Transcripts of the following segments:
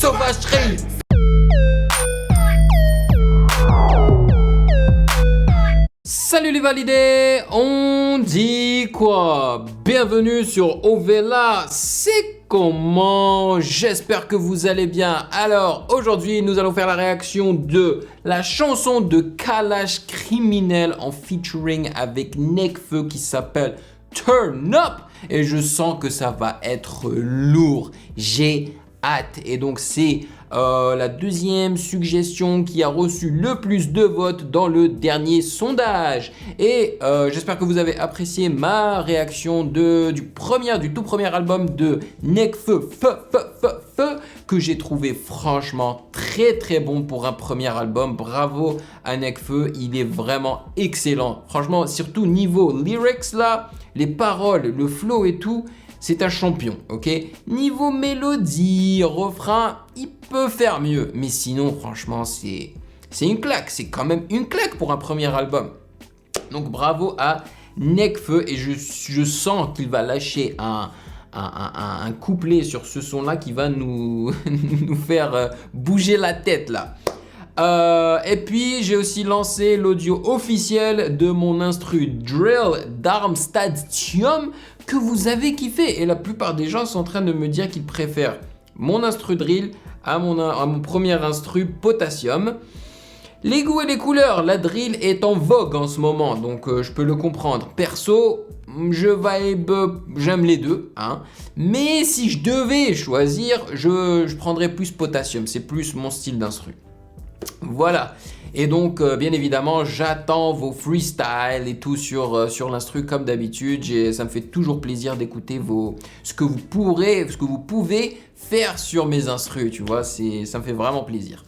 sauvagerie. Salut les validés, on dit quoi? Bienvenue sur Ovela, c'est comment? J'espère que vous allez bien. Alors aujourd'hui nous allons faire la réaction de la chanson de Kalash Criminel en featuring avec Nekfeu qui s'appelle Turn Up. Et je sens que ça va être lourd, j'ai hâte. Et donc c'est la deuxième suggestion qui a reçu le plus de votes dans le dernier sondage. Et j'espère que vous avez apprécié ma réaction du tout premier album de Nekfeu, que j'ai trouvé franchement très bon pour un premier album. Bravo à Nekfeu, il est vraiment excellent. Franchement, surtout niveau lyrics là, les paroles, le flow et tout, c'est un champion, ok? Niveau mélodie, refrain, il peut faire mieux. Mais sinon, franchement, c'est une claque. C'est quand même une claque pour un premier album. Donc, bravo à Nekfeu. Et je sens qu'il va lâcher un couplet sur ce son-là qui va nous faire bouger la tête, là. Et puis j'ai aussi lancé l'audio officiel de mon instru drill d'Armstadium que vous avez kiffé, et la plupart des gens sont en train de me dire qu'ils préfèrent mon instru drill à mon premier instru Potassium. Les goûts et les couleurs, la drill est en vogue en ce moment, donc je peux le comprendre. Perso, j'aime les deux, hein. Mais si je devais choisir, je prendrais plus Potassium, c'est plus mon style d'instru. Voilà, et donc bien évidemment j'attends vos freestyles et tout sur l'instru comme d'habitude. Ça me fait toujours plaisir d'écouter ce que vous pouvez faire sur mes instrus, tu vois, ça me fait vraiment plaisir.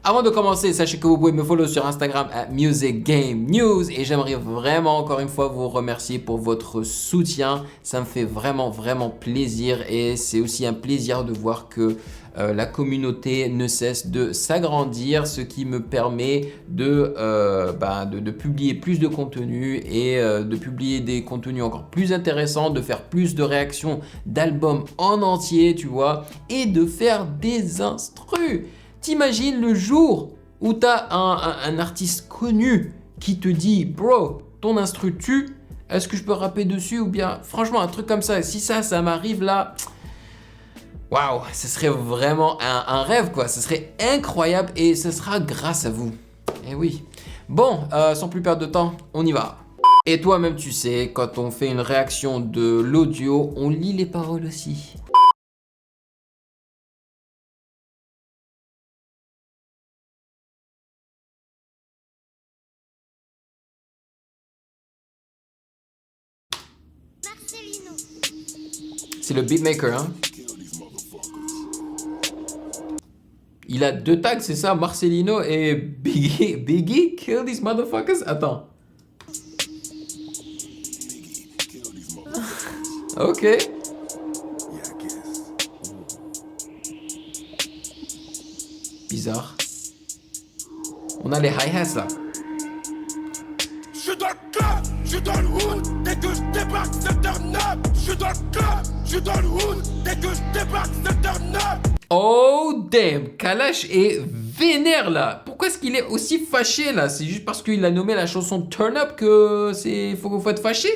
Avant de commencer, sachez que vous pouvez me follow sur Instagram @musicgamenews, et j'aimerais vraiment encore une fois vous remercier pour votre soutien. Ça me fait vraiment plaisir, et c'est aussi un plaisir de voir que la communauté ne cesse de s'agrandir, ce qui me permet de publier plus de contenu et de publier des contenus encore plus intéressants, de faire plus de réactions d'albums en entier, tu vois, et de faire des instrus. T'imagines le jour où t'as un artiste connu qui te dit « Bro, ton instru tue, est-ce que je peux rapper dessus ?» ou bien franchement un truc comme ça. Si ça m'arrive là, waouh, ce serait vraiment un rêve quoi. Ce serait incroyable, et ce sera grâce à vous. Eh oui. Bon, sans plus perdre de temps, on y va. Et toi-même tu sais, quand on fait une réaction de l'audio, on lit les paroles aussi. C'est le beatmaker, hein. Il a 2 tags, c'est ça, Marcelino et Biggie. Biggie, kill these motherfuckers. Attends. Ok. Bizarre. On a les hi-hats là. Je suis dans le club, je suis dans le hood, dès que je débarque, c'est turn up. Je suis dans le club, je suis dans le hood, dès que je débarque, c'est turn up. Oh damn, Kalash est vénère là. Pourquoi est-ce qu'il est aussi fâché là? C'est juste parce qu'il a nommé la chanson Turn Up que faut être fâché?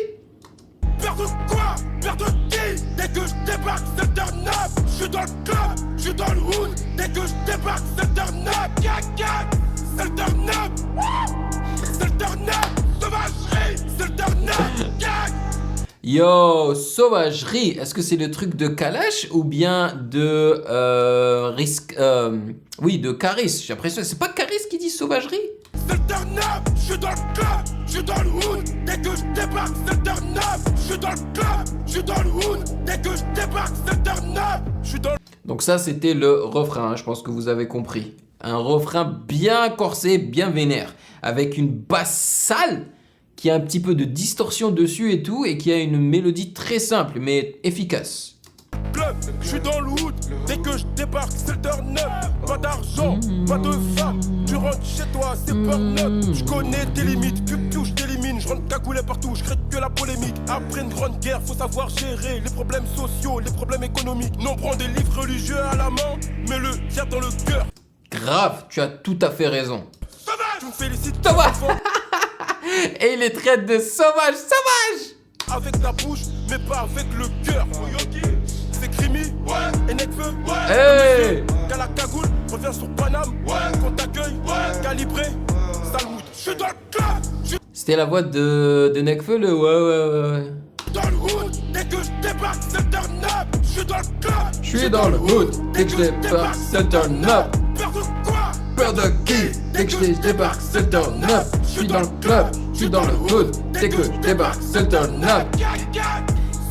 Peur de quoi? Peur de qui? Dès que je débarque, c'est turn up. Je suis dans le club, je suis dans le hood, dès que je débarque, c'est turn up. C'est le turn up. C'est le turn up. Sauvagerie, c'est le turn up. Yo, sauvagerie, est-ce que c'est le truc de Kalash ou bien de de Caris? J'ai l'impression, c'est pas Caris qui dit sauvagerie? C'est le turn up, je suis dans le club, je suis dans le hood, dès que je débarque, c'est le turn up. Je suis dans le club, je suis dans le hood, dès que je débarque, c'est le turn up. Je suis dans. Donc ça c'était le refrain, hein, je pense que vous avez compris. Un refrain bien corsé, bien vénère, avec une basse sale qui a un petit peu de distorsion dessus et tout, et qui a une mélodie très simple mais efficace. Club, je suis dans le hood, dès que je débarque, c'est le turn up. Pas d'argent, pas de femme, tu rentres chez toi, c'est burn up. Je connais tes limites, je t'élimine, je rentre cagoulé partout, je crée que la polémique. Après une grande guerre, faut savoir gérer les problèmes sociaux, les problèmes économiques. Non, prends des livres religieux à la main, mais le guerre dans le cœur. Grave, tu as tout à fait raison. Sauvage, tu me félicites. Sauvage. Et il les traite de sauvages, sauvages. Avec la bouche, mais pas avec le cœur. C'est Crimi, et Nekfeu, Hey. qu'à la cagoule, reviens sur Paname, qu'on t'accueille, calibré, Salmoud. Je suis dans le club, C'était la voix de Nekfeu, le ouais. dans le hood, dès que je débarque, c'est turn up. Je suis dans le club, Je suis dans le hood, dès que je débarque, c'est turn up. peur de quoi? Peur de qui? Dès que je débarque, c'est turn up. Je suis dans le club, je suis dans le hood, dès que je débarque, c'est turn up.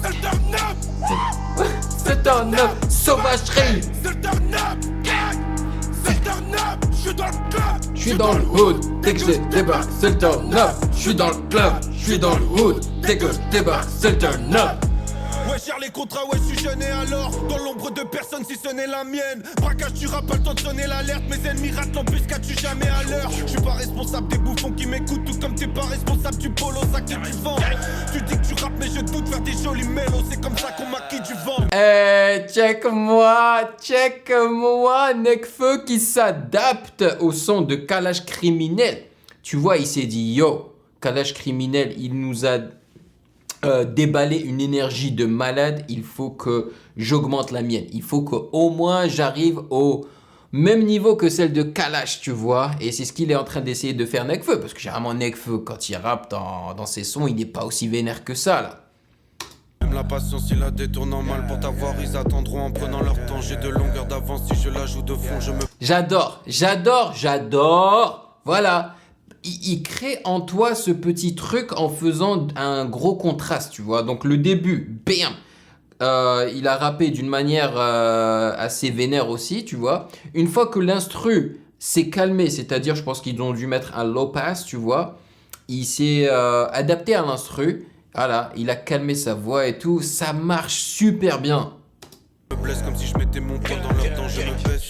C'est le turn up, C'est turn up, sauvagerie. c'est le turn up, c'est le turn up. Je suis dans le club, Je suis dans le hood, dès que je débarque, c'est le turn up. Je suis dans le club, je suis dans le hood, dès que je débarque, c'est le turn up. ouais, cher les contrats, ouais, je suis jeune et alors dans l'ombre de personne si ce n'est la mienne. Braquage, tu rappes, pas le temps de sonner l'alerte. Mes ennemis ratent l'embuscade, tu jamais à l'heure. Je suis pas responsable des bouffons qui m'écoutent, tout comme t'es pas responsable du polo sac que tu vends. Tu dis que tu rappes, mais je doute faire des jolis mélos. C'est comme ça qu'on maquille du vent. Check-moi, Nekfeu qui s'adapte au son de Kalash Criminel. Tu vois, il s'est dit, yo, Kalash Criminel, il nous a déballer une énergie de malade, il faut que j'augmente la mienne. Il faut qu'au moins j'arrive au même niveau que celle de Kalash, tu vois. Et c'est ce qu'il est en train d'essayer de faire Nekfeu. Parce que généralement Nekfeu, quand il rappe dans ses sons, il n'est pas aussi vénère que ça, là. Même la patience, il la détourne en mal pour t'avoir. Ils attendront en prenant leur temps. J'ai de longueur d'avance si je la joue de fond. Je me J'adore. Voilà. Il crée en toi ce petit truc en faisant un gros contraste, tu vois. Donc le début, bam, il a rappé d'une manière assez vénère aussi, tu vois. Une fois que l'instru s'est calmé, c'est-à-dire je pense qu'ils ont dû mettre un low pass, tu vois. Il s'est adapté à l'instru, voilà, il a calmé sa voix et tout, ça marche super bien. blesse comme si je mettais mon poing dans leur temps. Je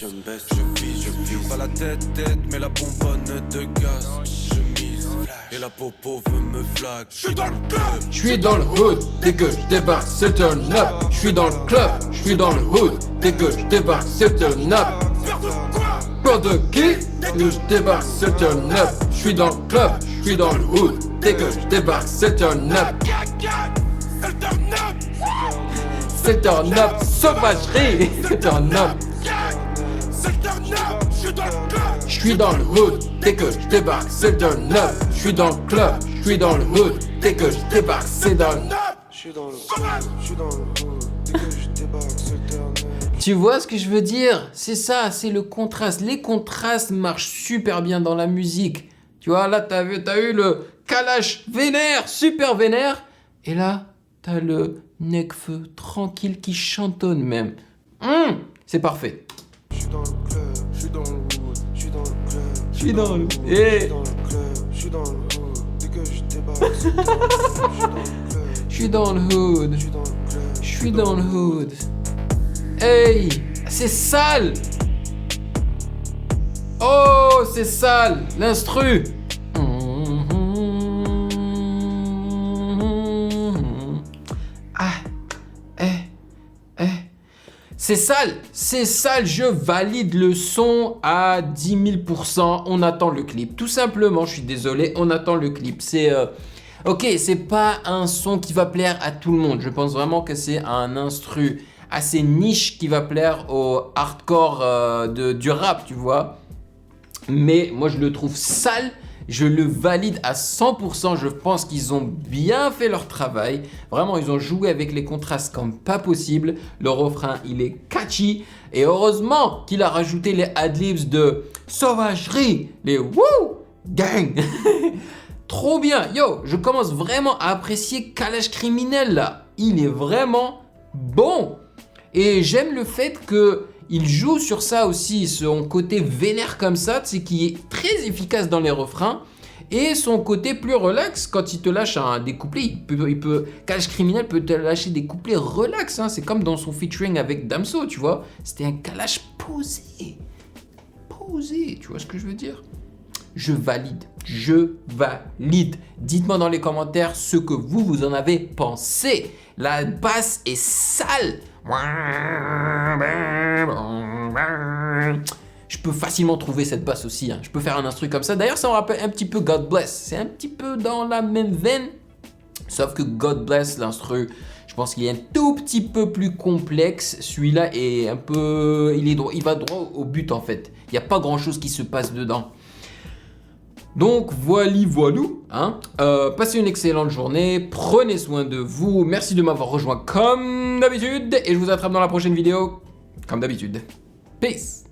me baisse, je vise. Pas la tête, mais la bonbonne de gaz. Je mise, et la popo veut me flag. Je suis dans le club, Je suis dans le hood, dès que je débarque, c'est turn up. Je suis dans le club, je suis dans le hood, dès que je débarque, c'est turn up. peur de quoi? Peur de qui? Dès que je débarque, c'est turn up. Je suis dans le club, je suis dans le hood, dès que je débarque, c'est turn up. C'est le turn up, C'est turn up, sauvagerie. C'est turn up. c'est le turn up. Je suis dans le club, Je suis dans le hood, dès que je débarque, c'est turn up. Je suis dans le club, je suis dans le hood, dès que je débarque, c'est turn up. Je suis dans le club, je suis dans le hood, dès que je débarque, c'est le turn up. Tu vois ce que je veux dire? C'est ça, c'est le contraste. Les contrastes marchent super bien dans la musique. Tu vois, là, t'as eu le Kalash vénère, super vénère. Et là, t'as le Nekfeu tranquille qui chantonne même. C'est parfait. Je suis dans le club, je suis dans le hood, je suis dans le club, Je suis dans le... je suis dans le club, je suis dans le hood, dès que je débarque, c'est le turn up. Je suis dans le club, Je suis dans le hood. je suis dans le club, Je suis dans le hood. Hey, c'est sale. Oh, c'est sale. L'instru. C'est sale, je valide le son à 10 000%, on attend le clip. Tout simplement, je suis désolé, on attend le clip. Ok, c'est pas un son qui va plaire à tout le monde. Je pense vraiment que c'est un instru assez niche qui va plaire au hardcore du rap, tu vois. Mais moi, je le trouve sale. Je le valide à 100%, je pense qu'ils ont bien fait leur travail. Vraiment, ils ont joué avec les contrastes comme pas possible. Le refrain, il est catchy. Et heureusement qu'il a rajouté les adlibs de sauvagerie, les wouh, gang. Trop bien. Yo, je commence vraiment à apprécier Kalash Criminel là. Il est vraiment bon. Et j'aime le fait que il joue sur ça aussi, son côté vénère comme ça, c'est qui est très efficace dans les refrains, et son côté plus relax quand il te lâche des couplets. Kalash Criminel peut te lâcher des couplets relax, hein. C'est comme dans son featuring avec Damso, tu vois. C'était un Kalash posé, tu vois ce que je veux dire? je valide. Je valide. Dites-moi dans les commentaires ce que vous en avez pensé. La basse est sale. Je peux facilement trouver cette basse aussi. Je peux faire un instru comme ça. D'ailleurs, ça me rappelle un petit peu God Bless. C'est un petit peu dans la même veine. Sauf que God Bless, l'instru, je pense qu'il est un tout petit peu plus complexe. Celui-là est un peu... Il va droit au but en fait. Il n'y a pas grand-chose qui se passe dedans. Donc voilou. Passez une excellente journée. Prenez soin de vous. Merci de m'avoir rejoint comme d'habitude. Et je vous attrape dans la prochaine vidéo comme d'habitude. Peace.